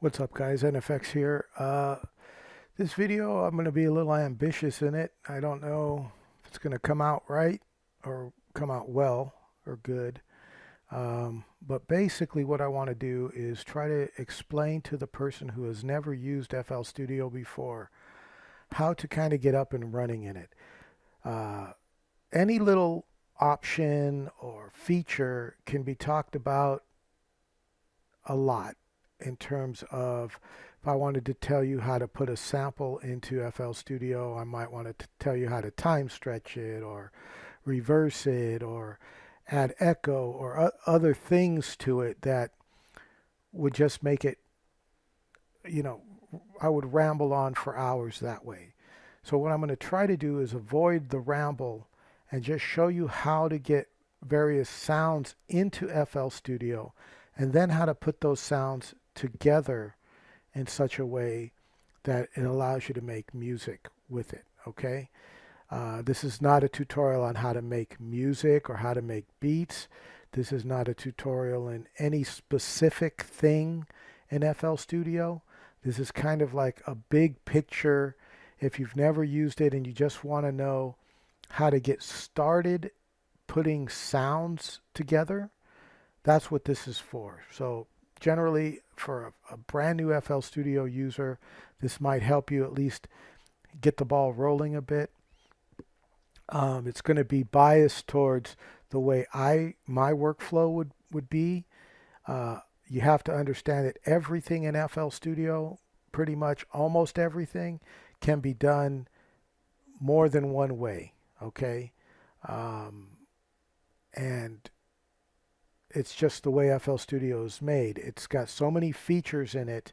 What's up, guys? NFX here. This video, I'm going to be a little ambitious in it. I don't know if it's going to come out right or come out well or good. But basically what I want to do is try to explain to the person who has never used FL Studio before how to kind of get up and running in it. Uh, any little option or feature can be talked about a lot in terms of if I wanted to tell you how to put a sample into FL Studio, I might want to tell you how to time stretch it or reverse it or add echo or other things to it that would just make it, you know, I would ramble on for hours that way. So what I'm going to try to do is avoid the ramble and just show you how to get various sounds into FL Studio and then how to put those sounds together in such a way that it allows you to make music with it. Okay? This is not a tutorial on how to make music or how to make beats. This is not a tutorial in any specific thing in FL Studio. This is kind of like a big picture. If you've never used it and you just want to know how to get started putting sounds together, that's what this is for. So generally for a brand new FL Studio user, this might help you at least get the ball rolling a bit. It's going to be biased towards the way my workflow would be. You have to understand that everything in FL Studio, pretty much almost everything, can be done more than one way. Okay, and it's just the way FL Studio is made. It's got so many features in it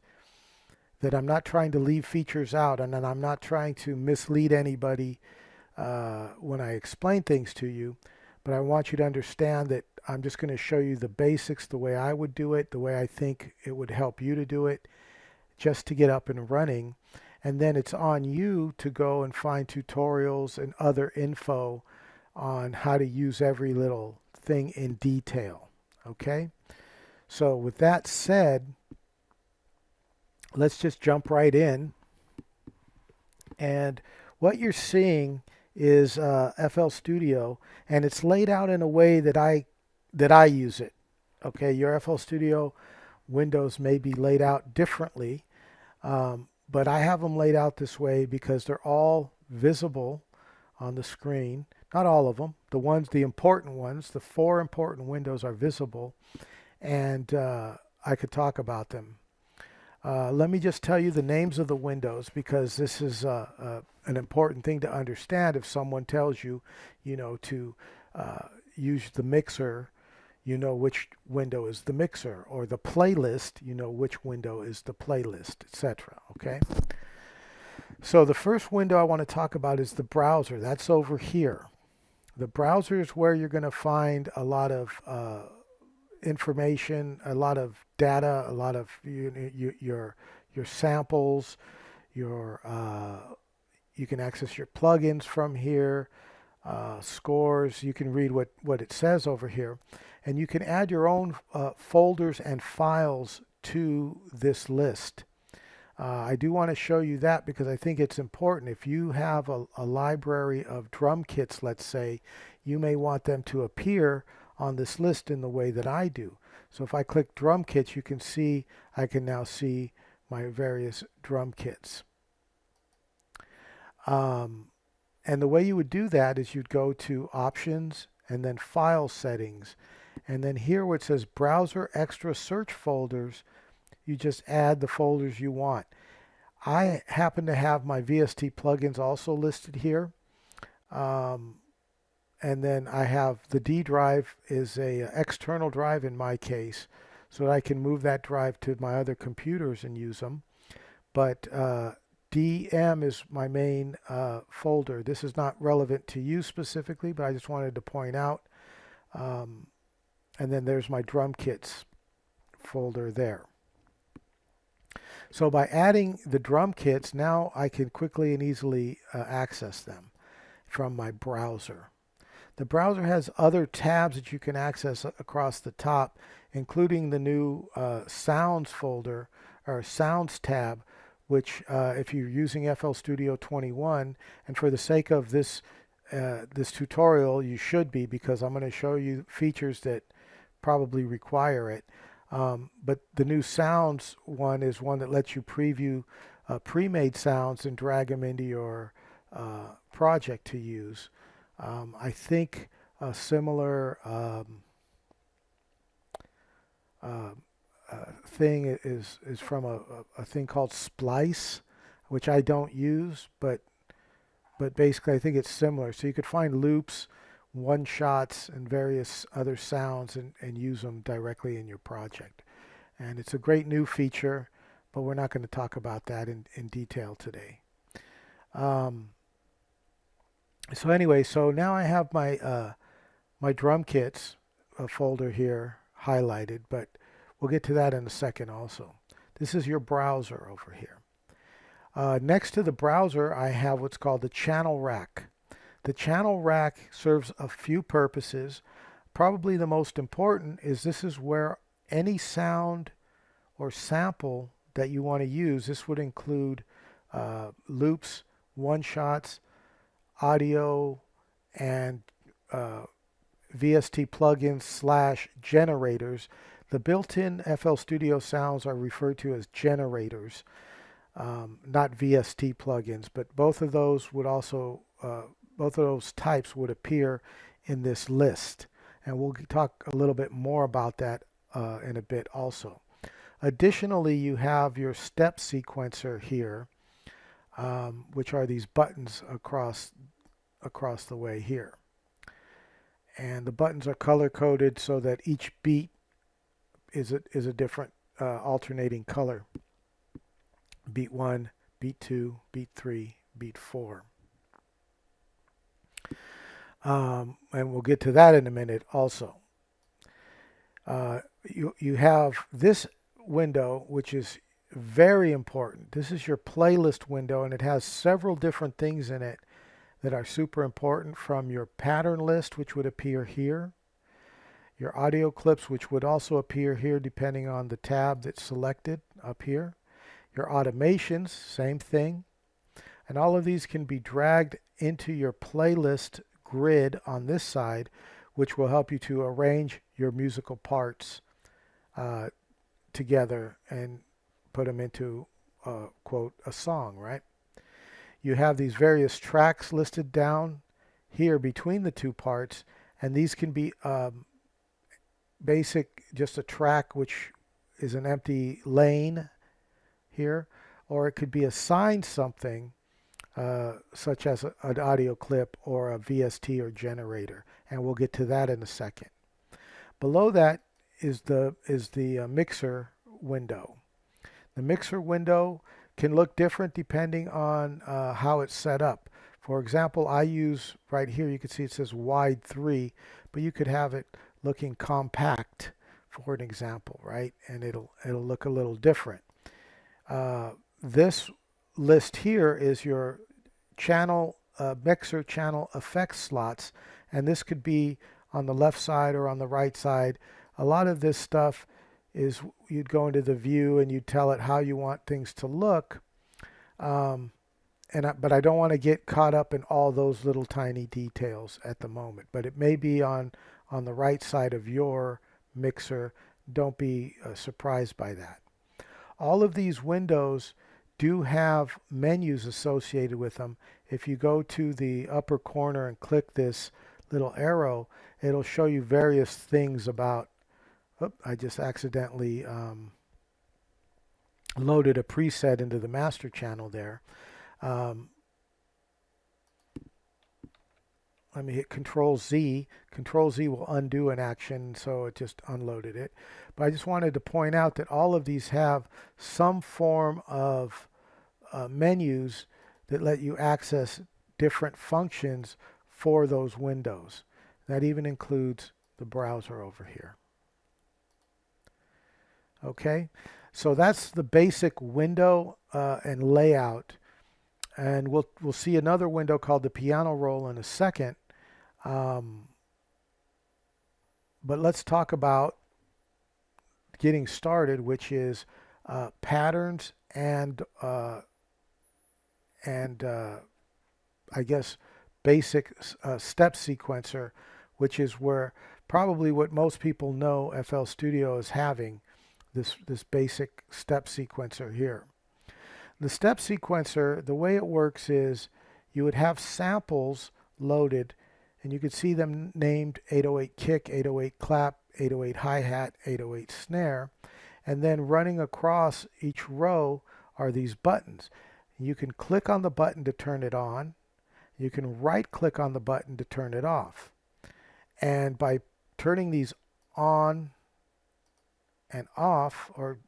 that I'm not trying to leave features out, and then I'm not trying to mislead anybody when I explain things to you. But I want you to understand that I'm just going to show you the basics, the way I would do it, the way I think it would help you to do it, just to get up and running. And then it's on you to go and find tutorials and other info on how to use every little thing in detail. Okay? So with that said, let's just jump right in. And what you're seeing is FL Studio, and it's laid out in a way that I use it. Okay, your FL Studio windows may be laid out differently, but I have them laid out this way because they're all visible on the screen. Not all of them. The important ones, the four important windows are visible, and I could talk about them. Let me just tell you the names of the windows because this is an important thing to understand. If someone tells you, to use the mixer, you know which window is the mixer, or the playlist, you know which window is the playlist, etc. Okay? So the first window I want to talk about is the browser. That's over here. The browser is where you're going to find a lot of information, a lot of data, a lot of your samples, your you can access your plugins from here, scores. You can read what it says over here, and you can add your own folders and files to this list. I do want to show you that because I think it's important. If you have a library of drum kits, let's say, you may want them to appear on this list in the way that I do. So if I click drum kits, you can see I can now see my various drum kits. And the way you would do that is you'd go to options and then file settings. And then here where it says browser extra search folders, you just add the folders you want. I happen to have my VST plugins also listed here. And then I have the D drive is a external drive in my case, so that I can move that drive to my other computers and use them. But DM is my main folder. This is not relevant to you specifically, but I just wanted to point out. And then there's my drum kits folder there. So by adding the drum kits, now I can quickly and easily access them from my browser. The browser has other tabs that you can access across the top, including the new Sounds folder or Sounds tab, which if you're using FL Studio 21, and for the sake of this this tutorial, you should be, because I'm going to show you features that probably require it. But the new Sounds one is one that lets you preview pre-made sounds and drag them into your project to use. I think a similar thing is from a thing called Splice, which I don't use, but basically I think it's similar. So you could find loops, one-shots, and various other sounds and use them directly in your project. And it's a great new feature, but we're not going to talk about that in detail today. So anyway, so now I have my my drum kits folder here highlighted, but we'll get to that in a second also. This is your browser over here. Next to the browser, I have what's called the channel rack. The channel rack serves a few purposes. Probably the most important is this is where any sound or sample that you want to use, this would include loops, one-shots, audio, and VST plugins / generators. The built-in FL Studio sounds are referred to as generators, not VST plugins, but both of those would also both of those types would appear in this list, and we'll talk a little bit more about that in a bit also. Additionally, you have your step sequencer here, which are these buttons across the way here, and the buttons are color coded so that each beat is a different alternating color. Beat 1, beat 2, beat 3, beat 4. And we'll get to that in a minute also. You have this window, which is very important. This is your playlist window, and it has several different things in it that are super important, from your pattern list, which would appear here, your audio clips, which would also appear here depending on the tab that's selected up here, your automations, same thing, and all of these can be dragged into your playlist grid on this side, which will help you to arrange your musical parts together and put them into quote a song, right? You have these various tracks listed down here between the two parts, and these can be basic, just a track which is an empty lane here, or it could be assigned something such as an audio clip or a VST or generator, and we'll get to that in a second. Below that is the mixer window. The mixer window can look different depending on how it's set up. For example, I use right here, you can see it says wide 3, but you could have it looking compact, for an example, right? And it'll look a little different. This list here is your channel mixer channel effects slots, and this could be on the left side or on the right side. A lot of this stuff is you'd go into the view and you'd tell it how you want things to look, but I don't want to get caught up in all those little tiny details at the moment, but it may be on the right side of your mixer. Don't be surprised by that. All of these windows do have menus associated with them. If you go to the upper corner and click this little arrow, it'll show you various things about. I just accidentally loaded a preset into the master channel there. Let me hit Control Z. Control Z will undo an action, so it just unloaded it. But I just wanted to point out that all of these have some form of menus that let you access different functions for those windows. That even includes the browser over here. Okay, so that's the basic window and layout. And we'll see another window called the piano roll in a second. Um, but let's talk about getting started, which is patterns and I guess basic step sequencer, which is where probably what most people know FL Studio is having this basic step sequencer here. The step sequencer, the way it works is you would have samples loaded, and you could see them named 808 kick, 808 clap, 808 hi-hat, 808 snare, and then running across each row are these buttons. You can click on the button to turn it on. You can right click on the button to turn it off. And by turning these on and off, or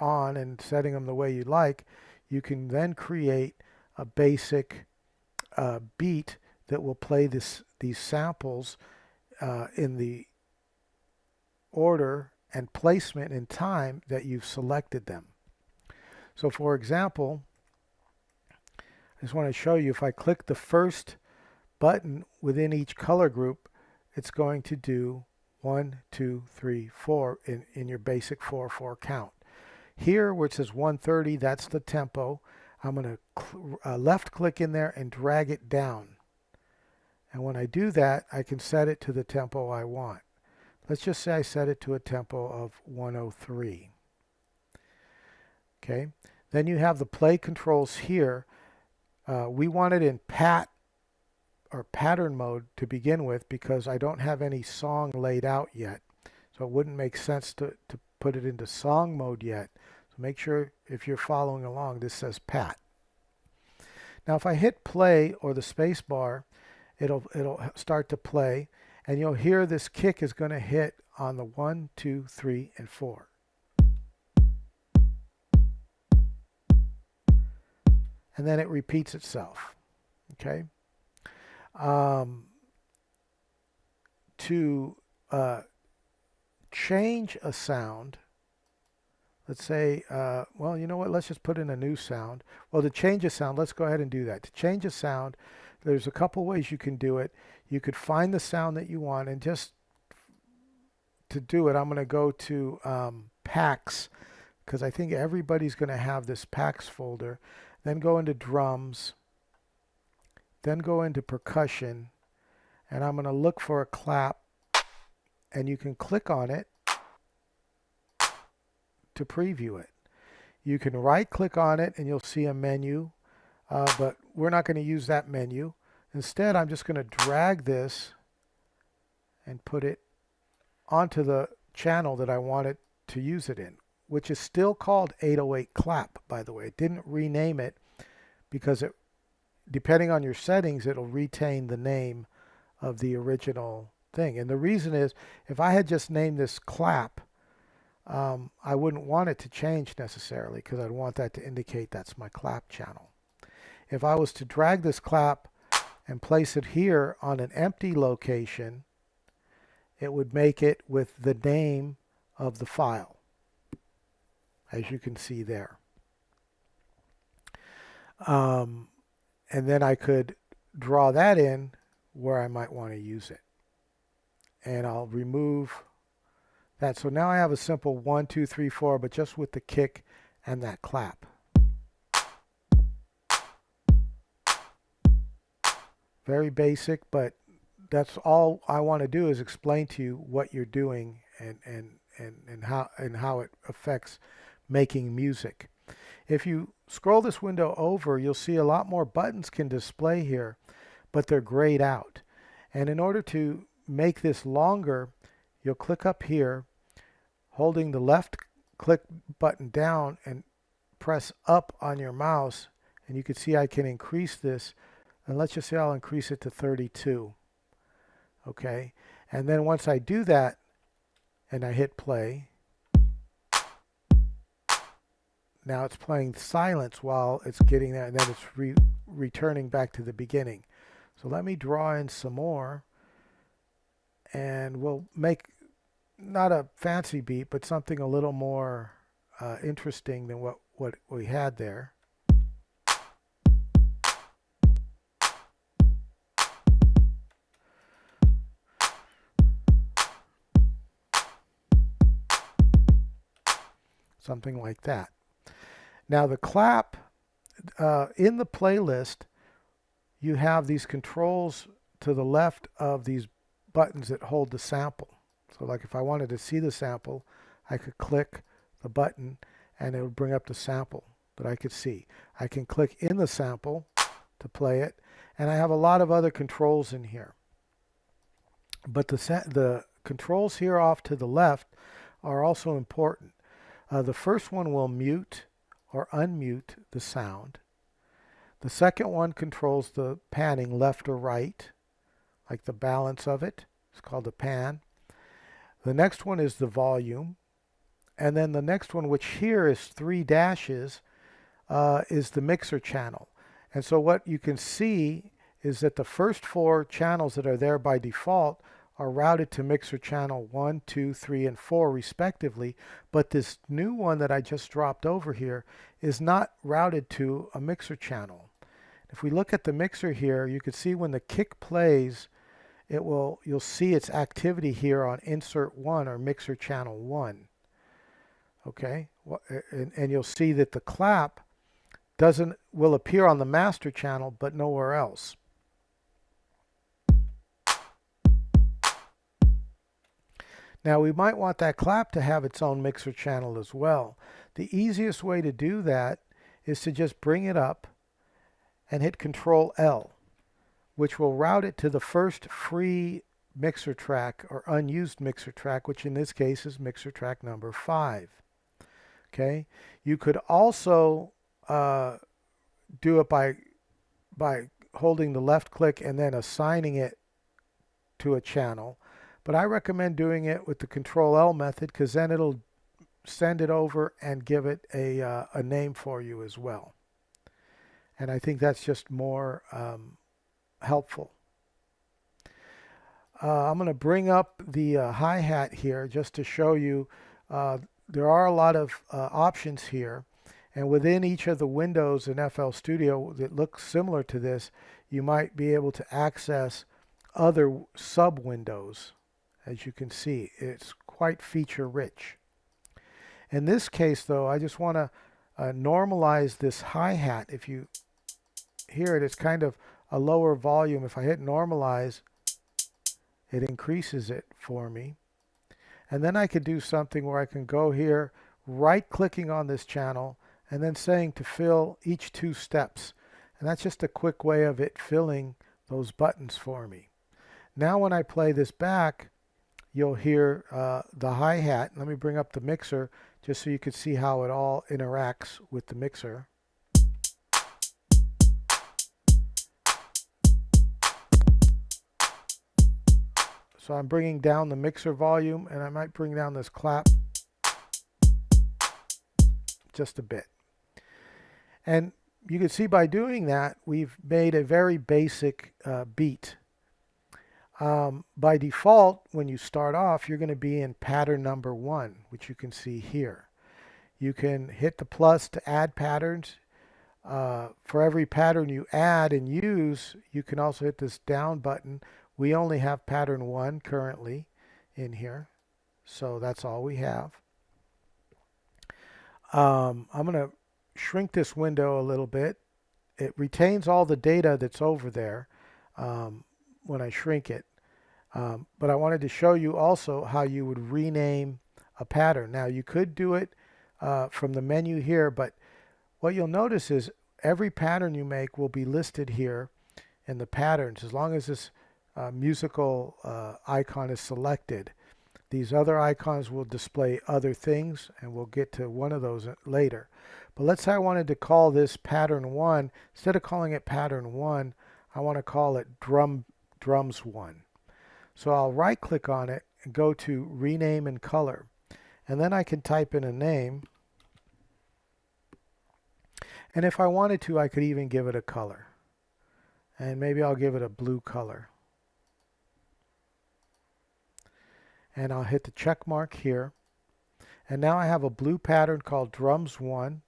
on and setting them the way you like, you can then create a basic beat that will play these samples in the order and placement in time that you've selected them. So for example, I just want to show you, if I click the first button within each color group, it's going to do 1, 2, 3, 4 in your basic 4/4 count. Here where it says 130, that's the tempo. I'm going to left click in there and drag it down. And when I do that, I can set it to the tempo I want. Let's just say I set it to a tempo of 103. Okay. Then you have the play controls here. We want it in pattern mode to begin with because I don't have any song laid out yet. So it wouldn't make sense to put it into song mode yet. So make sure if you're following along, this says pat. Now if I hit play or the space bar, it'll start to play, and you'll hear this kick is going to hit on the 1, 2, 3, and 4. And then it repeats itself. Okay. To change a sound, let's say, well, you know what? Let's just put in a new sound. Well, to change a sound, let's go ahead and do that. To change a sound, there's a couple ways you can do it. You could find the sound that you want, and just to do it, I'm going to go to packs, because I think everybody's going to have this packs folder. Then go into drums, then go into percussion, and I'm going to look for a clap, and you can click on it to preview it. You can right click on it and you'll see a menu, but we're not going to use that menu. Instead, I'm just going to drag this and put it onto the channel that I want it to use it in, which is still called 808 clap, by the way. It didn't rename it because it, depending on your settings, it'll retain the name of the original thing. And the reason is, if I had just named this clap, I wouldn't want it to change necessarily, because I'd want that to indicate that's my clap channel. If I was to drag this clap and place it here on an empty location, it would make it with the name of the file, as you can see there. And then I could draw that in where I might want to use it. And I'll remove that. So now I have a simple 1, 2, 3, 4, but just with the kick and that clap. Very basic, but that's all I want to do is explain to you what you're doing and how it affects making music. If you scroll this window over, you'll see a lot more buttons can display here, but they're grayed out. And in order to make this longer, you'll click up here, holding the left click button down and press up on your mouse, and you can see I can increase this. And let's just say I'll increase it to 32. Okay, and then once I do that and I hit play, now it's playing silence while it's getting there, and then it's returning back to the beginning. So let me draw in some more, and we'll make not a fancy beat, but something a little more interesting than what we had there. something like that. Now the clap, in the playlist, you have these controls to the left of these buttons that hold the sample. So like if I wanted to see the sample, I could click the button and it would bring up the sample that I could see. I can click in the sample to play it, and I have a lot of other controls in here. But the controls here off to the left are also important. The first one will mute or unmute the sound. The second one controls the panning left or right, like the balance of it. It's called the pan. The next one is the volume. And then the next one, which here is 3 dashes, is the mixer channel. And so what you can see is that the first 4 channels that are there by default are routed to mixer channel 1, 2, 3, and 4 respectively, but this new one that I just dropped over here is not routed to a mixer channel. If we look at the mixer here, you can see when the kick plays, you'll see its activity here on insert 1 or mixer channel 1. Okay, and you'll see that the clap will appear on the master channel but nowhere else. Now we might want that clap to have its own mixer channel as well. The easiest way to do that is to just bring it up and hit Control L, which will route it to the first free mixer track or unused mixer track, which in this case is mixer track number 5. Okay, you could also do it by holding the left click and then assigning it to a channel. But I recommend doing it with the Control L method, because then it'll send it over and give it a name for you as well. And I think that's just more helpful. I'm going to bring up the hi-hat here just to show you there are a lot of options here. And within each of the windows in FL Studio that look similar to this, you might be able to access other sub-windows. As you can see, it's quite feature rich. In this case though, I just want to normalize this hi-hat. If you hear it, it's kind of a lower volume. If I hit normalize, it increases it for me. And then I could do something where I can go here, right clicking on this channel, and then saying to fill each 2 steps. And that's just a quick way of it filling those buttons for me. Now when I play this back, you'll hear the hi-hat. Let me bring up the mixer just so you can see how it all interacts with the mixer. So I'm bringing down the mixer volume, and I might bring down this clap just a bit. And you can see by doing that, we've made a very basic beat. By default, when you start off, you're going to be in pattern number 1, which you can see here. You can hit the plus to add patterns. For every pattern you add and use, you can also hit this down button. We only have pattern 1 currently in here, so that's all we have. I'm going to shrink this window a little bit. It retains all the data that's over there when I shrink it. But I wanted to show you also how you would rename a pattern. Now you could do it from the menu here, but what you'll notice is every pattern you make will be listed here in the patterns. As long as this musical icon is selected, these other icons will display other things, and we'll get to one of those later. But let's say I wanted to call this pattern 1. Instead of calling it pattern 1, I want to call it drums 1. So I'll right click on it and go to rename and color, and then I can type in a name, and if I wanted to, I could even give it a color, and maybe I'll give it a blue color, and I'll hit the check mark here, and now I have a blue pattern called drums 1,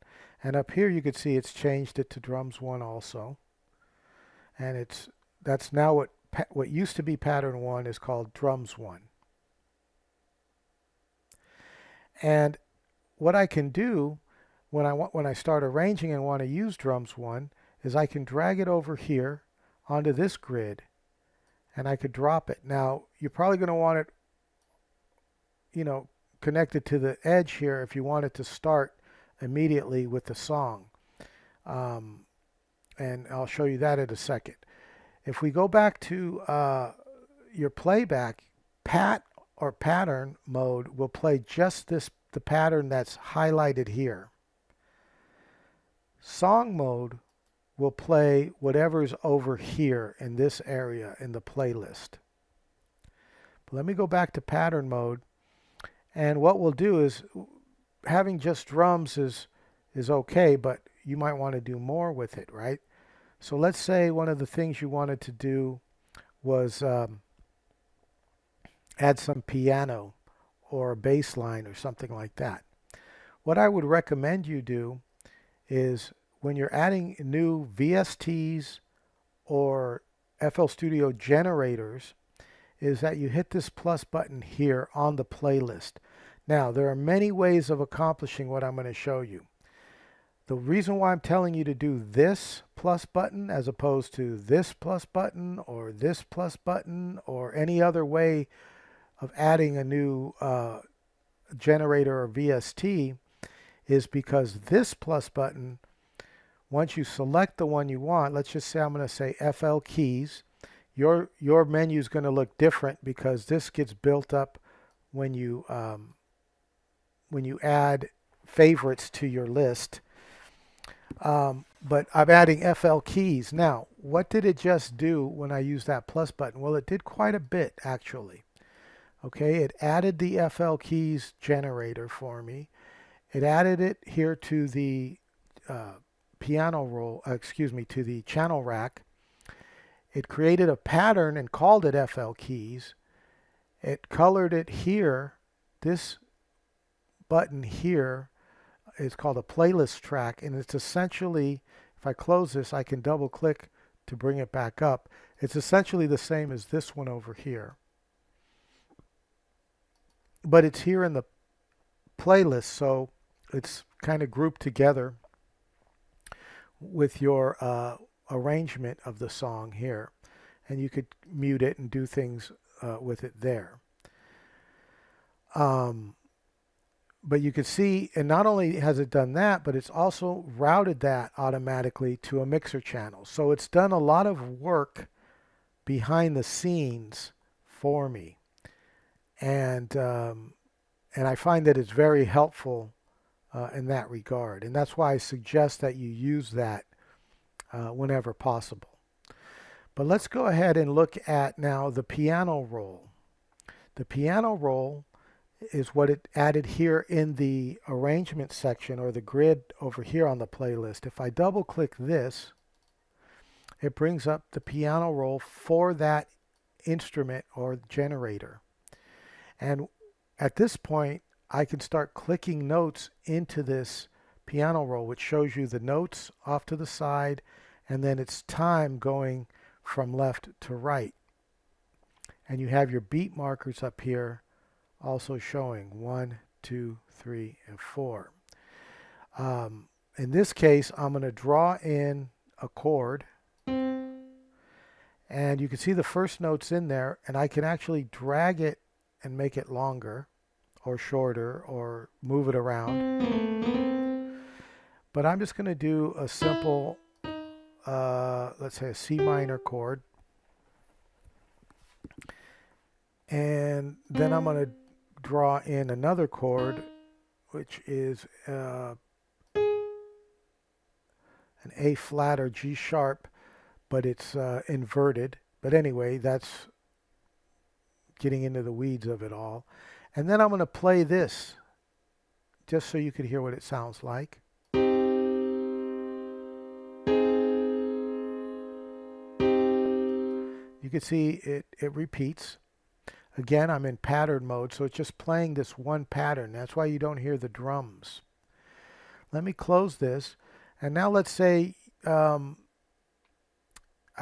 and up here you can see it's changed it to drums 1 also, and that's now what used to be pattern 1 is called drums 1. And what I can do when I start arranging and want to use drums one is I can drag it over here onto this grid and I could drop it. Now you're probably going to want it, you know, connected to the edge here if you want it to start immediately with the song. And I'll show you that in a second. If we go back to your playback, pattern mode will play just the pattern that's highlighted here. Song mode will play whatever's over here in this area in the playlist. But let me go back to pattern mode, and what we'll do is, having just drums is okay, but you might want to do more with it, right? So let's say one of the things you wanted to do was add some piano or a bass line or something like that. What I would recommend you do is when you're adding new VSTs or FL Studio generators is that you hit this plus button here on the playlist. Now, there are many ways of accomplishing what I'm going to show you. The reason why I'm telling you to do this plus button as opposed to this plus button or this plus button or any other way of adding a new generator or VST is because this plus button, once you select the one you want, let's just say I'm going to say FL keys, your menu is going to look different because this gets built up when you add favorites to your list. But I'm adding FL keys. Now, what did it just do when I used that plus button? Well, it did quite a bit, actually. Okay, it added the FL keys generator for me. It added it here to the piano roll, to the channel rack. It created a pattern and called it FL keys. It colored it here. This button here is called a playlist track, and it's essentially, if I close this, I can double click to bring it back up. It's essentially the same as this one over here, but it's here in the playlist, so it's kind of grouped together with your arrangement of the song here, and you could mute it and do things with it there. But you can see, and not only has it done that, but it's also routed that automatically to a mixer channel. So it's done a lot of work behind the scenes for me, and I find that it's very helpful in that regard, and that's why I suggest that you use that whenever possible. But let's go ahead and look at now the piano roll. The piano roll is what it added here in the arrangement section or the grid over here on the playlist. If I double click this, it brings up the piano roll for that instrument or generator. And at this point, I can start clicking notes into this piano roll, which shows you the notes off to the side, and then it's time going from left to right. And you have your beat markers up here also showing 1, 2, 3, and 4. In this case, I'm going to draw in a chord, and you can see the first notes in there, and I can actually drag it and make it longer or shorter or move it around. But I'm just going to do a simple, let's say a C minor chord, and then I'm going to draw in another chord, which is an A flat or G sharp, but it's inverted. But anyway, that's getting into the weeds of it all. And then I'm going to play this just so you could hear what it sounds like. You can see it repeats. Again, I'm in pattern mode, so it's just playing this one pattern. That's why you don't hear the drums. Let me close this. And now let's say I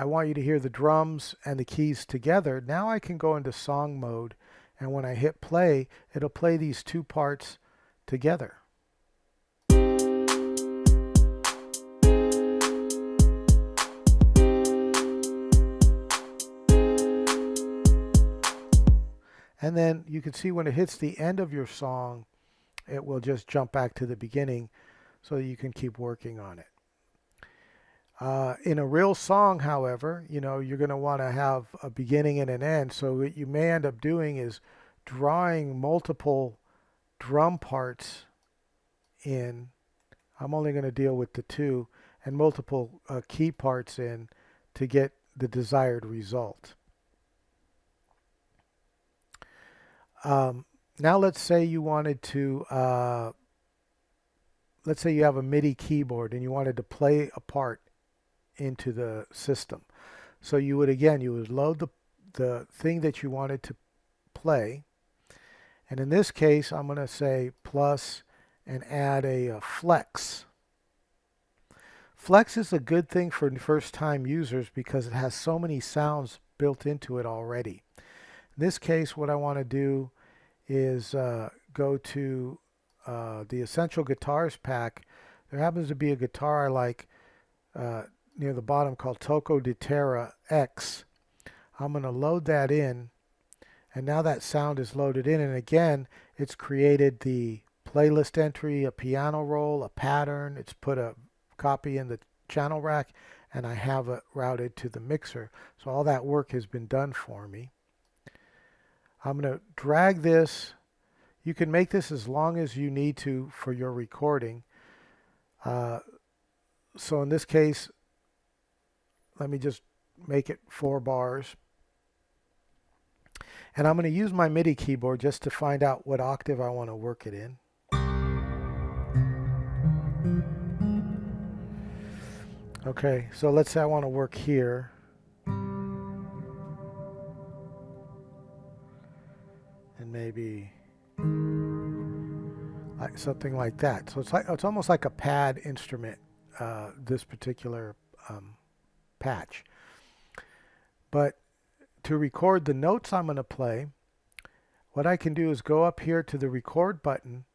want you to hear the drums and the keys together. Now I can go into song mode, and when I hit play, it'll play these two parts together. And then you can see when it hits the end of your song, it will just jump back to the beginning so that you can keep working on it. In a real song, however, you're going to want to have a beginning and an end. So what you may end up doing is drawing multiple drum parts in. I'm only going to deal with the two, and multiple key parts in to get the desired result. Now let's say you wanted to, let's say you have a MIDI keyboard and you wanted to play a part into the system. So you would load the thing that you wanted to play. And in this case, I'm going to say plus and add a flex. Flex is a good thing for first-time users because it has so many sounds built into it already. In this case, what I want to do is go to the Essential Guitars pack. There happens to be a guitar I like near the bottom called Toco di Terra X. I'm going to load that in, and now that sound is loaded in, and again it's created the playlist entry, a piano roll, a pattern. It's put a copy in the channel rack, and I have it routed to the mixer. So all that work has been done for me. I'm going to drag this. You can make this as long as you need to for your recording. So in this case, let me just make it 4 bars. And I'm going to use my MIDI keyboard just to find out what octave I want to work it in. Okay, so let's say I want to work here. And maybe something like that. So it's almost like a pad instrument, this particular patch. But to record the notes I'm going to play, what I can do is go up here to the record button,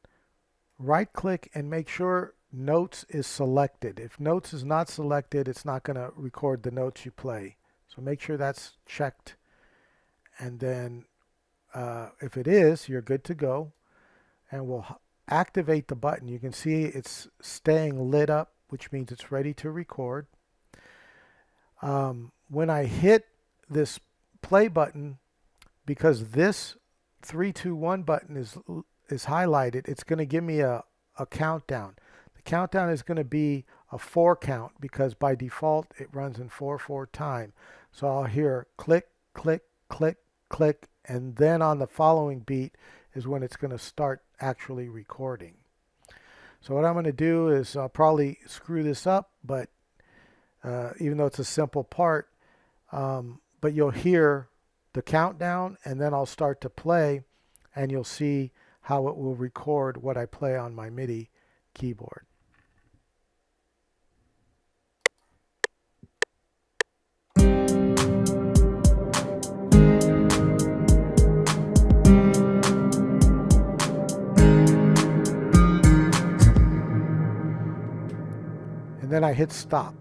right click, and make sure notes is selected. If notes is not selected, it's not going to record the notes you play. So make sure that's checked, and then if it is, you're good to go, and we'll activate the button. You can see it's staying lit up, which means it's ready to record. When I hit this play button, because this 3, 2, 1 button is highlighted, it's going to give me a countdown. The countdown is going to be a 4 count because by default it runs in 4/4 time. So I'll hear click, click, click, click, and then on the following beat is when it's going to start actually recording. So what I'm going to do is I'll probably screw this up, but even though it's a simple part, but you'll hear the countdown, and then I'll start to play, and you'll see how it will record what I play on my MIDI keyboard. And then I hit stop.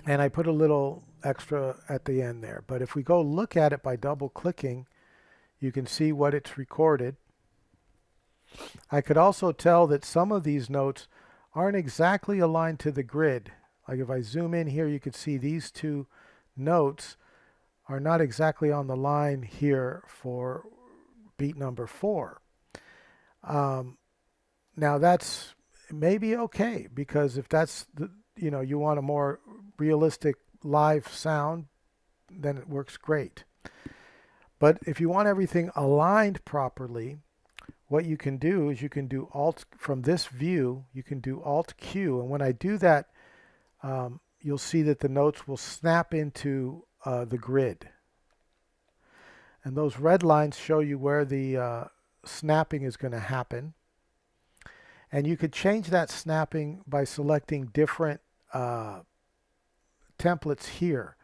And I put a little extra at the end there. But if we go look at it by double clicking, you can see what it's recorded. I could also tell that some of these notes aren't exactly aligned to the grid. Like if I zoom in here, you can see these 2 notes are not exactly on the line here for beat number 4. Now that's maybe okay, because if that's you want a more realistic live sound, then it works great. But if you want everything aligned properly, what you can do is you can do Alt from this view. You can do Alt Q, and when I do that, you'll see that the notes will snap into the grid. And those red lines show you where the snapping is going to happen. And you could change that snapping by selecting different templates here.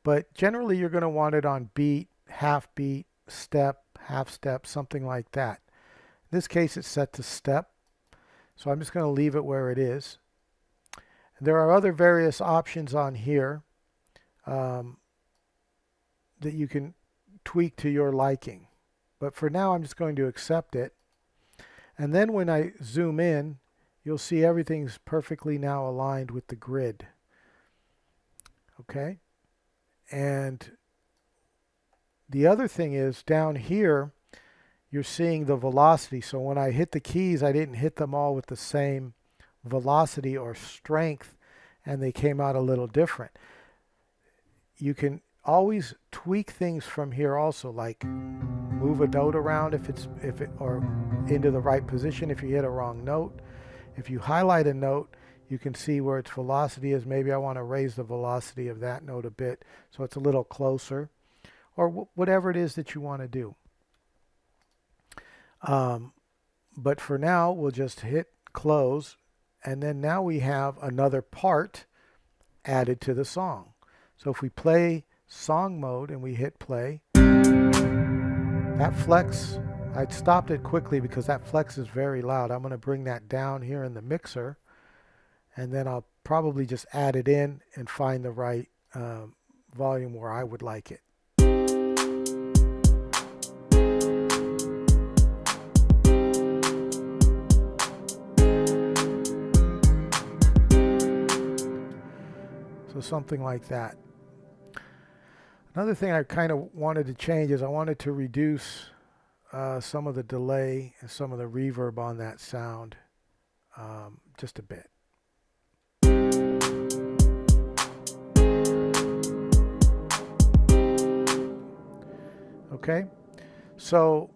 But generally you're going to want it on beat, half beat, step, half step, something like that. In this case it's set to step. So I'm just going to leave it where it is. And there are other various options on here that you can tweak to your liking. But for now, I'm just going to accept it. And then when I zoom in, you'll see everything's perfectly now aligned with the grid. Okay? And the other thing is down here, you're seeing the velocity. So when I hit the keys, I didn't hit them all with the same velocity or strength, and they came out a little different. You can always tweak things from here also, like move a note around or into the right position if you hit a wrong note. If you highlight a note, you can see where its velocity is. Maybe I want to raise the velocity of that note a bit so it's a little closer, or whatever it is that you want to do. But for now, we'll just hit close, and then now we have another part added to the song. So if we play song mode and we hit play, that flex, I'd stopped it quickly because that flex is very loud. I'm going to bring that down here in the mixer, and then I'll probably just add it in and find the right volume where I would like it. So something like that. Another thing I kind of wanted to change is I wanted to reduce some of the delay and some of the reverb on that sound just a bit. Okay, so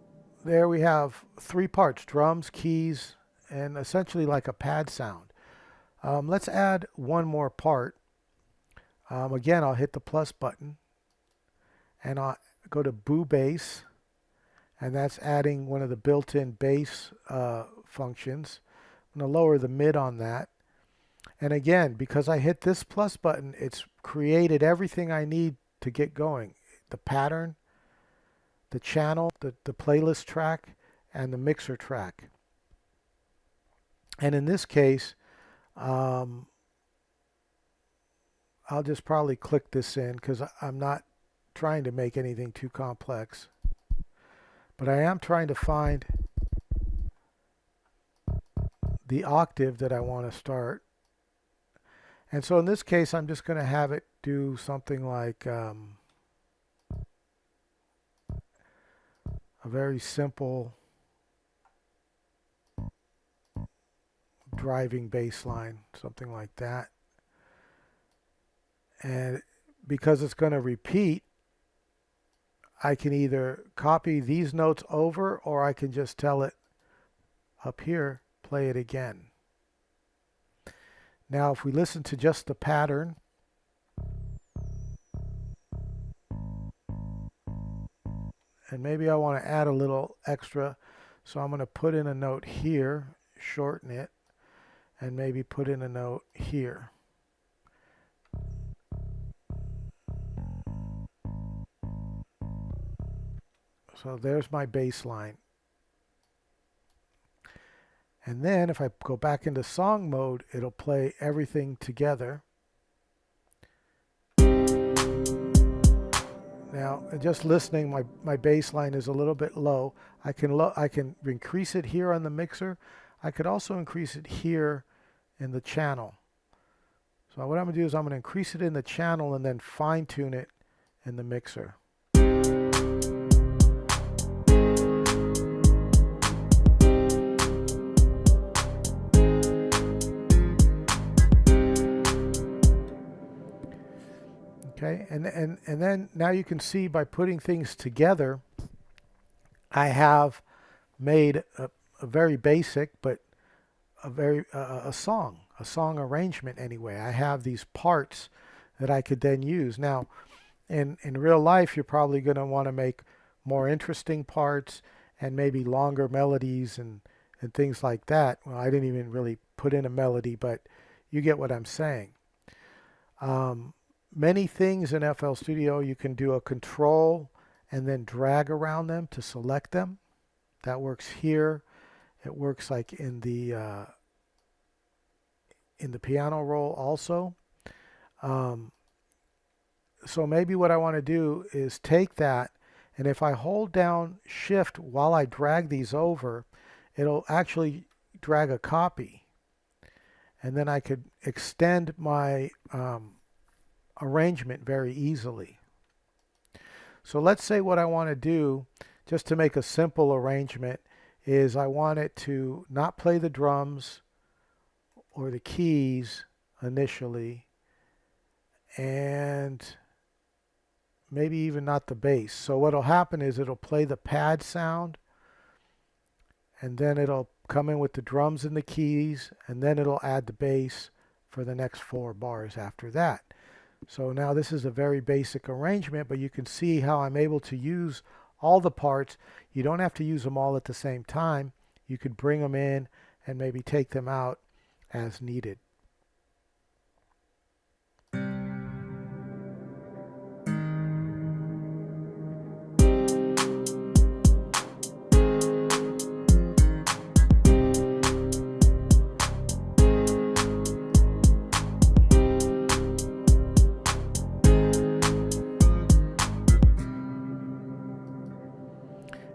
there we have 3 parts: drums, keys, and essentially like a pad sound. Let's add one more part. Again, I'll hit the plus button, and I'll go to Boo Bass, and that's adding one of the built-in bass functions. I'm going to lower the mid on that. And again, because I hit this plus button, it's created everything I need to get going. The pattern, the channel, the playlist track, and the mixer track. And in this case, I'll just probably click this in because I'm not trying to make anything too complex. But I am trying to find the octave that I want to start. And so in this case, I'm just going to have it do something like a very simple driving bass line, something like that. And because it's going to repeat, I can either copy these notes over, or I can just tell it up here, play it again. Now if we listen to just the pattern, and maybe I want to add a little extra, so I'm going to put in a note here, shorten it, and maybe put in a note here. So there's my bass line. And then if I go back into song mode, it'll play everything together. Now, just listening, my bass line is a little bit low. I can increase it here on the mixer. I could also increase it here in the channel. So what I'm going to do is I'm going to increase it in the channel and then fine tune it in the mixer. Okay, and then now you can see by putting things together, I have made a very basic but a song arrangement anyway. I have these parts that I could then use. Now, in real life, you're probably going to want to make more interesting parts and maybe longer melodies and things like that. Well, I didn't even really put in a melody, but you get what I'm saying. Many things in FL Studio, you can do a control and then drag around them to select them. That works here. It works like in the piano roll also. So maybe what I want to do is take that And if I hold down shift while I drag these over, it'll actually drag a copy. And then I could extend my arrangement very easily. So let's say what I want to do, just to make a simple arrangement, is I want it to not play the drums or the keys initially, and maybe even not the bass. So what'll happen is it'll play the pad sound, and then it'll come in with the drums and the keys, and then it'll add the bass for the next 4 bars after that. So now this is a very basic arrangement, but you can see how I'm able to use all the parts. You don't have to use them all at the same time. You could bring them in and maybe take them out as needed.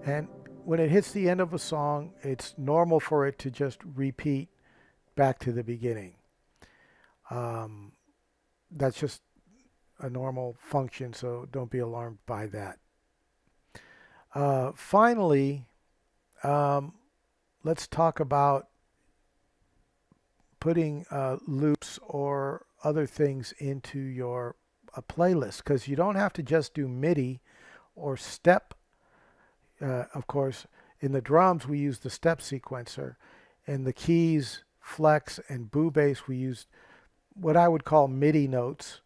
And when it hits the end of a song, it's normal for it to just repeat back to the beginning. That's just a normal function, so don't be alarmed by that. Finally, let's talk about putting loops or other things into your playlist, because you don't have to just do MIDI or step. Of course, in the drums we use the step sequencer. In the keys, flex, and boo bass we use what I would call MIDI notes,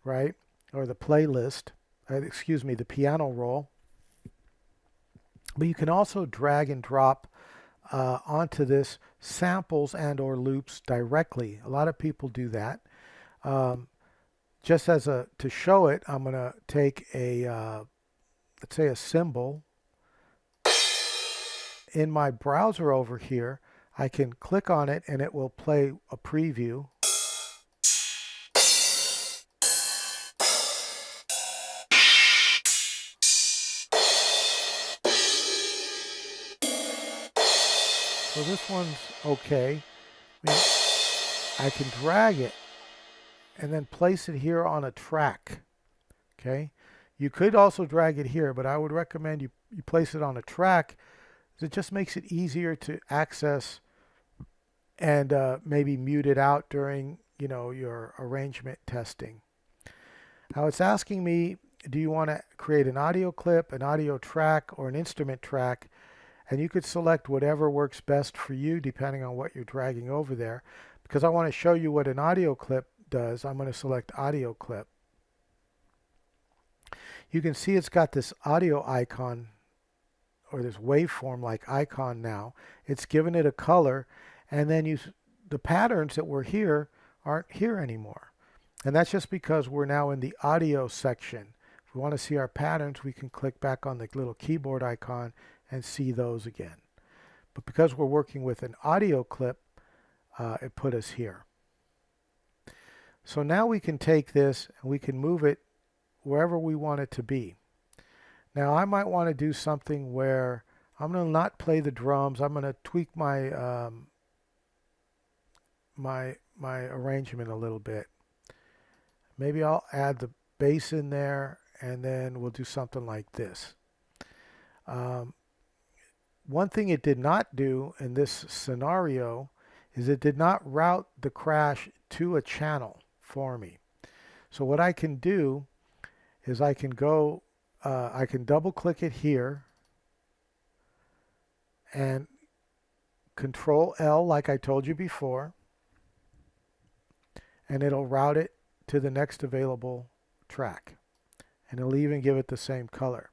right? Or the playlist, excuse me, the piano roll. But you can also drag and drop onto this samples and or loops directly. A lot of people do that. Just as to show it, I'm going to take a, let's say a cymbal. In my browser over here, I can click on it and it will play a preview. So this one's okay. I can drag it and then place it here on a track. Okay. You could also drag it here, but I would recommend you place it on a track. It just makes it easier to access and maybe mute it out during, your arrangement testing. Now it's asking me, do you want to create an audio clip, an audio track, or an instrument track? And you could select whatever works best for you depending on what you're dragging over there. Because I want to show you what an audio clip does, I'm going to select audio clip. You can see it's got this audio icon or this waveform like icon now. It's given it a color, and then the patterns that were here aren't here anymore. And that's just because we're now in the audio section. If we want to see our patterns, we can click back on the little keyboard icon and see those again. But because we're working with an audio clip, it put us here. So now we can take this and we can move it wherever we want it to be. Now I might want to do something where I'm going to not play the drums. I'm going to tweak my my arrangement a little bit. Maybe I'll add the bass in there, and then we'll do something like this. One thing it did not do in this scenario is it did not route the crash to a channel for me. So what I can do is I can go I can double click it here and Control L like I told you before, and it'll route it to the next available track, and it'll even give it the same color.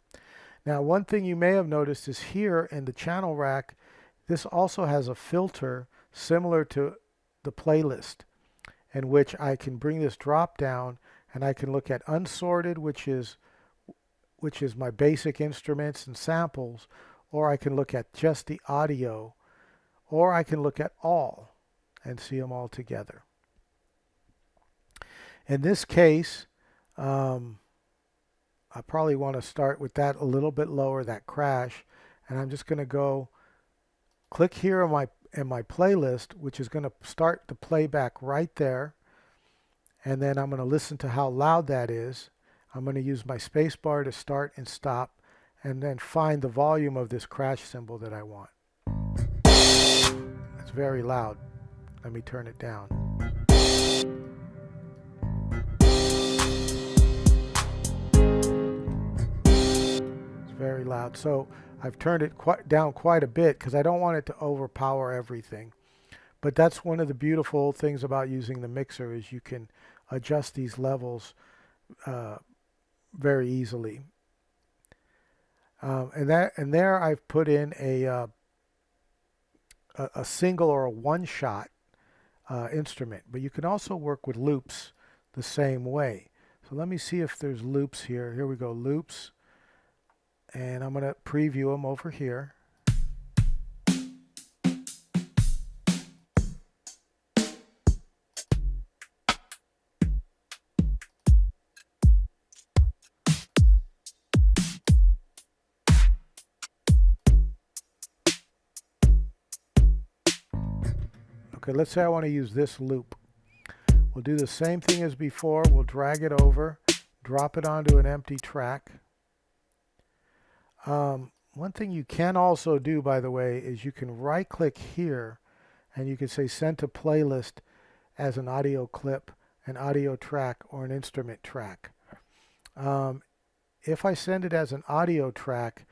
Now one thing you may have noticed is here in the channel rack, this also has a filter similar to the playlist, in which I can bring this drop down and I can look at unsorted, which is my basic instruments and samples, or I can look at just the audio, or I can look at all and see them all together. In this case, I probably want to start with that a little bit lower, that crash, and I'm just going to go click here on my playlist, which is going to start the playback right there, and then I'm going to listen to how loud that is. I'm going to use my space bar to start and stop, and then find the volume of this crash cymbal that I want. It's very loud. Let me turn it down. Very loud. So I've turned it down quite a bit because I don't want it to overpower everything. But that's one of the beautiful things about using the mixer, is you can adjust these levels very easily. And there I've put in a single or a one-shot instrument. But you can also work with loops the same way. So let me see if there's loops here. Here we go, loops. And I'm going to preview them over here. Okay, let's say I want to use this loop. We'll do the same thing as before. We'll drag it over, drop it onto an empty track. One thing you can also do, by the way, is you can right click here and you can say send to playlist as an audio clip, an audio track, or an instrument track. If I send it as an audio track,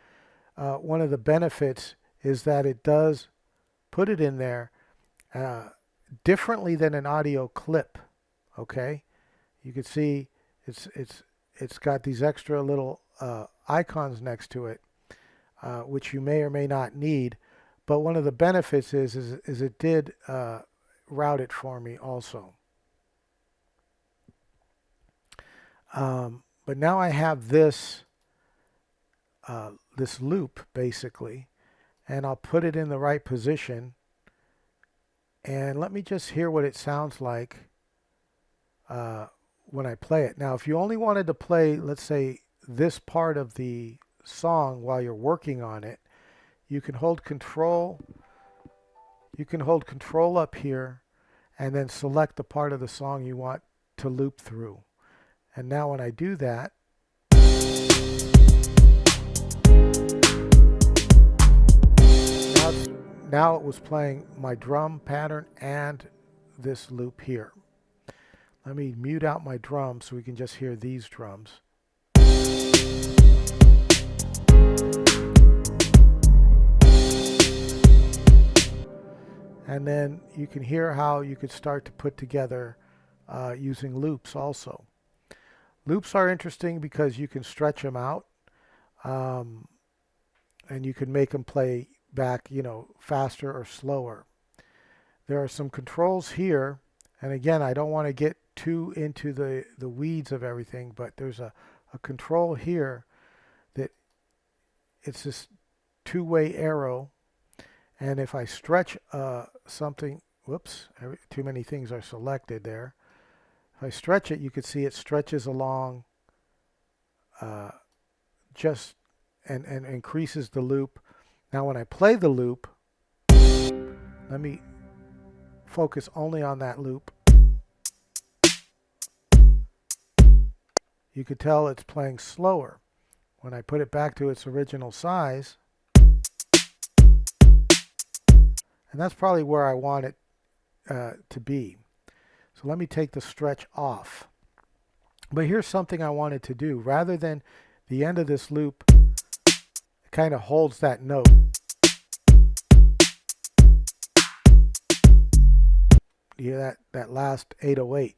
one of the benefits is that it does put it in there differently than an audio clip. Okay, you can see it's got these extra little icons next to it, which you may or may not need. But one of the benefits is it did route it for me also. But now I have this this loop basically, and I'll put it in the right position. And let me just hear what it sounds like when I play it. Now, if you only wanted to play, let's say, this part of the song while you're working on it, you can hold control. You can hold control up here and then select the part of the song you want to loop through. And now when I do that, now it was playing my drum pattern and this loop here. Let me mute out my drums so we can just hear these drums. And then you can hear how you could start to put together using loops also. Loops are interesting because you can stretch them out, and you can make them play back, you know, faster or slower. There are some controls here, and again, I don't want to get too into the weeds of everything, but there's a control here that it's this two-way arrow, and if I stretch something, whoops, too many things are selected there. If I stretch it, you can see it stretches along just and increases the loop. Now when I play the loop, let me focus only on that loop. You could tell it's playing slower. When I put it back to its original size, and that's probably where I want it to be. So let me take the stretch off. But here's something I wanted to do. Rather than the end of this loop, it kind of holds that note. You hear that last 808.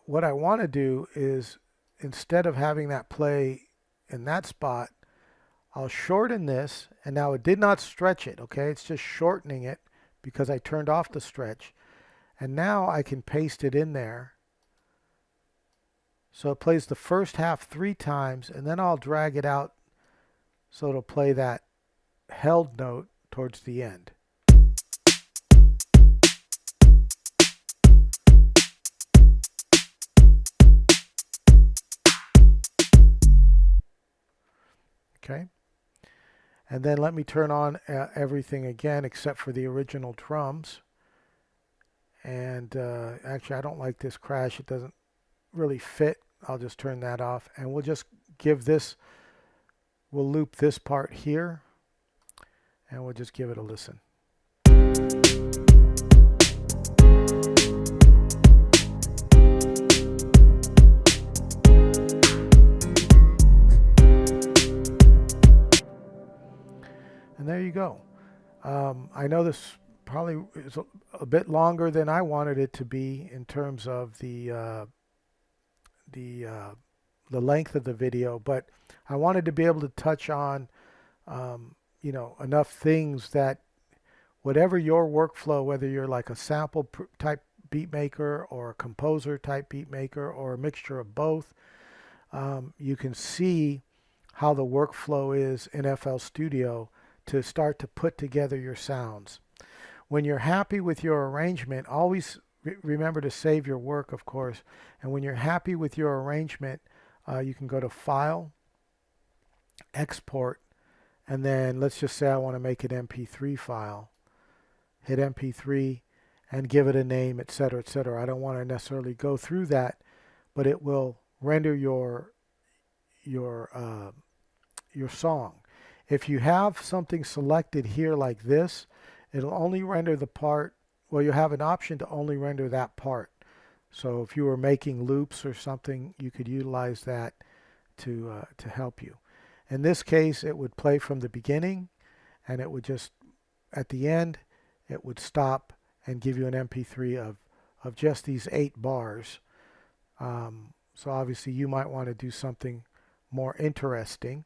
What I want to do is, instead of having that play in that spot, I'll shorten this, and now it did not stretch it, okay? It's just shortening it because I turned off the stretch. And now I can paste it in there. So it plays the first half 3 times, and then I'll drag it out so it'll play that held note towards the end. Okay. And then let me turn on everything again except for the original drums. And actually, I don't like this crash. It doesn't really fit. I'll just turn that off. And we'll just give this, we'll loop this part here. And we'll just give it a listen. And there you go. I know this probably is a bit longer than I wanted it to be in terms of the length of the video, but I wanted to be able to touch on you know, enough things that whatever your workflow, whether you're like a sample type beat maker or a composer type beat maker or a mixture of both, you can see how the workflow is in FL Studio to start to put together your sounds. When you're happy with your arrangement, always remember to save your work, of course. And when you're happy with your arrangement, you can go to File, Export, and then let's just say I want to make an MP3 file. Hit MP3 and give it a name, etc., etc. I don't want to necessarily go through that, but it will render your song. If you have something selected here like this, it'll only render the part, well, you have an option to only render that part. So if you were making loops or something, you could utilize that to help you. In this case, it would play from the beginning, and it would just, at the end, it would stop and give you an MP3 of just these 8 bars. So obviously you might want to do something more interesting.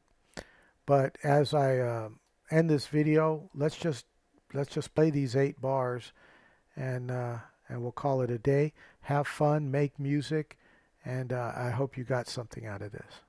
But as I end this video, let's just play these 8 bars, and we'll call it a day. Have fun, make music, and I hope you got something out of this.